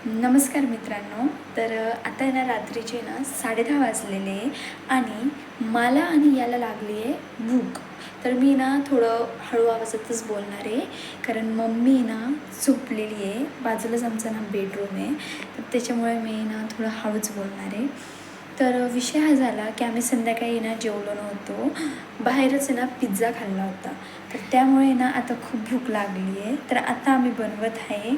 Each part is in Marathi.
नमस्कार मित्रांनो. तर आता आहे ना रात्रीचे ना 10:30 वाजलेले आहे आणि मला आणि याला लागली आहे भूक. तर मी ना थोडं हळू आवाजातच बोलणार आहे, कारण मम्मी ना झोपलेली आहे. बाजूलाच आमचा ना बेडरूम आहे, तर त्याच्यामुळे मी ना थोडं हळूच बोलणार आहे. तर विषय हा झाला की आम्ही संध्याकाळी ना जेवलो नव्हतो, बाहेरच ना पिझ्झा खाल्ला होता. तर त्यामुळे ना आता खूप भूक लागली आहे. तर आता आम्ही बनवत आहे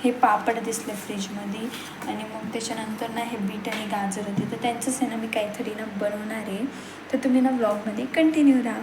हे पापड दिसले फ्रीजमध्ये आणि मग त्याच्यानंतर ना हे बीट आणि गाजर होते, तर त्यांचंच आहे ना मी काहीतरी ना बनवणार आहे. तर तुम्ही ना व्लॉगमध्ये कंटिन्यू राहा.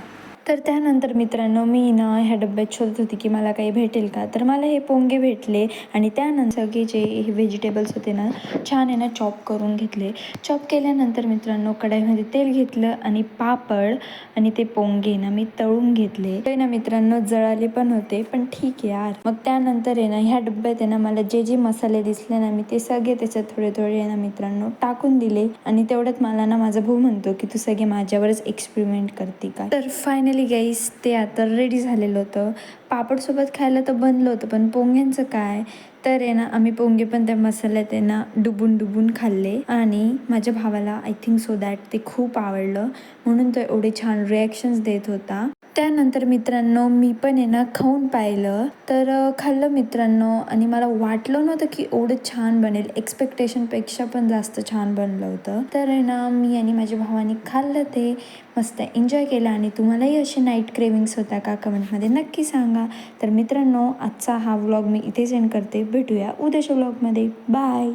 तर त्यानंतर मित्रांनो मी ना ह्या डब्यात शोधत होती की मला काही भेटेल का, तर मला हे पोंगे भेटले आणि त्यानंतर सगळे जे हे व्हेजिटेबल्स होते ना छान आहे ना चॉप करून घेतले. चॉप केल्यानंतर मित्रांनो कढईमध्ये तेल घेतलं आणि पापड आणि ते पोंगे ना मी तळून घेतले. ते ना मित्रांनो जळाले पण होते, पण ठीक आहे यार. मग त्यानंतर आहे ना ह्या डब्यात आहे ना मला जे जे मसाले दिसले ना मी ते सगळे त्याच्यात थोडे थोडे ना मित्रांनो टाकून दिले. आणि तेवढ्यात मला ना माझा भाऊ म्हणतो की तू सगळे माझ्यावरच एक्सपेरिमेंट करते का. तर फायनली गाईस ते आता रेडी झालेलं होतं. पापडसोबत खायला तर बनलं होतं, पण पोंग्यांचं काय. तर आहे ना आम्ही पोंगे पण त्या मसाल्यात आहे ना डुबून डुबून खाल्ले आणि माझ्या भावाला आय थिंक सो दॅट ते खूप आवडलं, म्हणून तो एवढे छान रिॲक्शन्स देत होता. त्यानंतर मित्रांनो मी पण आहे ना खाऊन पाहिलं. तर खाल्लं मित्रांनो आणि मला वाटलं नव्हतं की एवढं छान बनेल. एक्सपेक्टेशनपेक्षा पण जास्त छान बनलं होतं. तर आहे ना मी आणि माझ्या भावाने खाल्लं, ते मस्त एन्जॉय केलं. आणि तुम्हालाही असे नाईट क्रेविंग्स होता का, कमेंटमध्ये नक्की सांगा. तर मित्रांनो आजचा हा व्लॉग मी इथे सेंड करते. भेटूया उद्याच्या व्लॉगमध्ये. बाय.